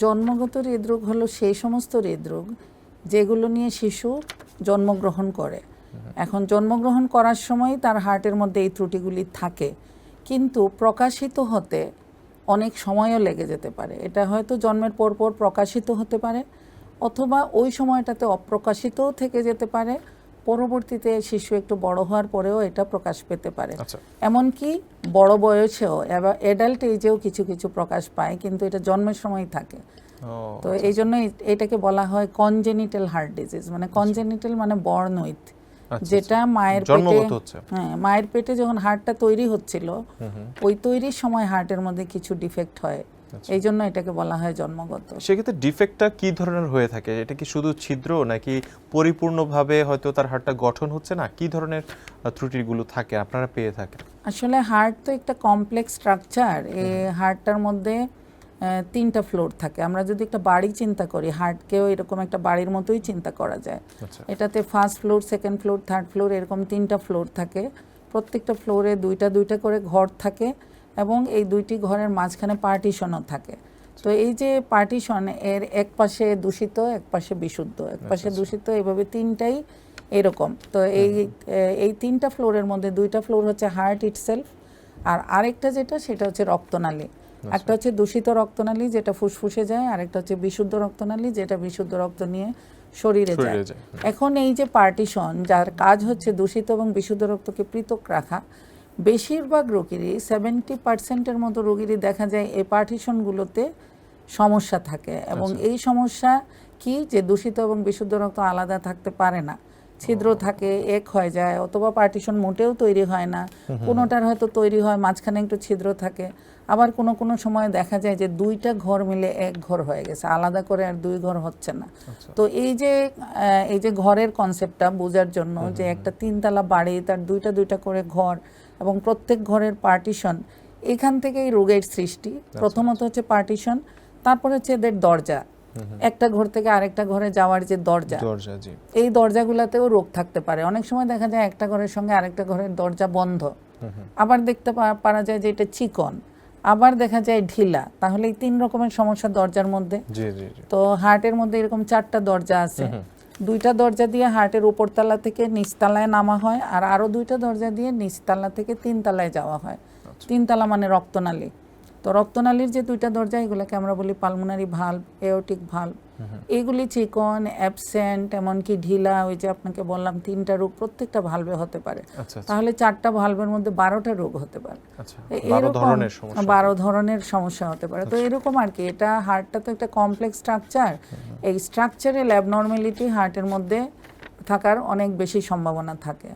জন্মগত হৃদরোগ হলো সেই সমস্ত হৃদরোগ যেগুলো নিয়ে শিশু জন্মগ্রহণ করে। এখন জন্মগ্রহণ করার সময় তার হার্টের মধ্যে এই ত্রুটিগুলি থাকে, কিন্তু প্রকাশিত হতে অনেক সময়ও লেগে যেতে পারে। এটা হয়তো জন্মের পর পর প্রকাশিত হতে পারে, অথবা ওই সময়টাতে অপ্রকাশিতও থেকে যেতে পারে। পরবর্তীতে শিশু একটু বড় হওয়ার পরেও এটা প্রকাশ পেতে পারে। এমনকি বড় বয়সেও অ্যাডাল্ট এজেও কিছু কিছু প্রকাশ পায়, কিন্তু এটা জন্মের সময় থাকে। তো এই জন্য এটাকে বলা হয় কনজেনিটাল হার্ট ডিজিজ। মানে কনজেনিটাল মানে বর্ণইত, যেটা মায়ের পেটে, হ্যাঁ, মায়ের পেটে যখন হার্টটা তৈরি হচ্ছিল ওই তৈরির সময় হার্টের মধ্যে কিছু ডিফেক্ট হয়, এই জন্য এটাকে বলা হয় জন্মগত। সেক্ষেত্রে ডিফেক্টটা কি ধরনের হয়ে থাকে? এটা কি শুধু ছিদ্র, নাকি পরিপূর্ণভাবে হয়তো তার হার্টটা গঠন হচ্ছে না? কি ধরনের ত্রুটিগুলো থাকে আপনারা পেয়ে থাকেন? আসলে হার্ট তো একটা কমপ্লেক্স স্ট্রাকচার। এই হার্টটার মধ্যে 3টা ফ্লোর থাকে। আমরা যদি একটা বাড়ি চিন্তা করি, হার্টকেও এরকম একটা বাড়ির মতোই চিন্তা করা যায়। এটাতে first floor, second floor, third floor, এরকম 3টা ফ্লোর থাকে। প্রত্যেকটা ফ্লোরে দুইটা দুইটা করে ঘর থাকে, এবং এই দুইটি ঘরের মাঝখানে পার্টিশনও থাকে। তো এই যে পার্টিশন, এর এক পাশে দূষিত, এক পাশে বিশুদ্ধ, এক পাশে দূষিত, এইভাবে 3টাই এরকম। তো এই 3টা ফ্লোরের মধ্যে 2টা ফ্লোর হচ্ছে হার্ট ইটসেলফ, আর আরেকটা যেটা সেটা হচ্ছে রক্তনালী। একটা হচ্ছে দূষিত রক্তনালী যেটা ফুসফুসে যায়, আরেকটা হচ্ছে বিশুদ্ধ রক্তনালী যেটা বিশুদ্ধ রক্ত নিয়ে শরীরে যায়। এখন এই যে পার্টিশন, যার কাজ হচ্ছে দূষিত এবং বিশুদ্ধ রক্তকে পৃথক রাখা, বেশিরভাগ রোগীরই 70% মতো রোগীরই দেখা যায় এই পার্টিশনগুলোতে সমস্যা থাকে। এবং এই সমস্যা কি, যে দূষিত এবং বিশুদ্ধ রক্ত আলাদা থাকতে পারে না, ছিদ্র থাকে, এক হয়ে যায়, অথবা পার্টিশন মোটেও তৈরি হয় না। কোনোটার হয়তো তৈরি হয়, মাঝখানে একটু ছিদ্র থাকে। আবার কোনো কোনো সময় দেখা যায় যে 2টা ঘর মিলে এক ঘর হয়ে গেছে, আলাদা করে আর 2 ঘর হচ্ছে না। তো এই যে ঘরের কনসেপ্টটা বোঝার জন্য, যে একটা 3তলা বাড়ি, তার 2টা 2টা করে ঘর, এবং প্রত্যেক ঘরের পার্টিশন, এখান থেকেই রোগের সৃষ্টি। প্রথমত হচ্ছে পার্টিশন, তারপর হচ্ছে এদের দরজা, একটা ঘর থেকে আরেকটা ঘরে যাওয়ার যে দরজা, এই দরজাগুলোতেও রোগ থাকতে পারে। অনেক সময় দেখা যায় একটা ঘরের সঙ্গে আরেকটা ঘরের দরজা বন্ধ, আবার দেখতে পারা যায় যে এটা চিকন, আবার দেখা যায় ঢিলা। তাহলে এই 3 রকমের সমস্যা দরজার মধ্যে। তো হার্টের মধ্যে এরকম 4টা দরজা আছে। 2টা দরজা দিয়ে হার্টের উপরতলা থেকে নিচতলায় নামা হয়, আর আরো 2টা দরজা দিয়ে নিচতলা থেকে 3তলায় যাওয়া হয়। 3তলা মানে রক্তনালী। তো রক্তনালীর যে 2টা দরজা, এগুলোকে আমরা বলি পালমোনারি ভালভ, এওর্টিক ভালভ। এগুলি চিকন, অ্যাবসেন্ট, এমনকি ঢিলা। ওই যে আপনাকে বললাম 3টা রোগ প্রত্যেকটা ভালভে হতে পারে। তাহলে 4টা ভালভের মধ্যে 12টা রোগ হতে পারে। এরকম 12 ধরনের সমস্যা হতে পারে। তো এরকম আর কি, এটা হার্টটা তো একটা কমপ্লেক্স স্ট্রাকচার। এই স্ট্রাকচারাল অ্যাবনর্মালিটি হার্টের মধ্যে থাকার অনেক বেশি সম্ভাবনা থাকে।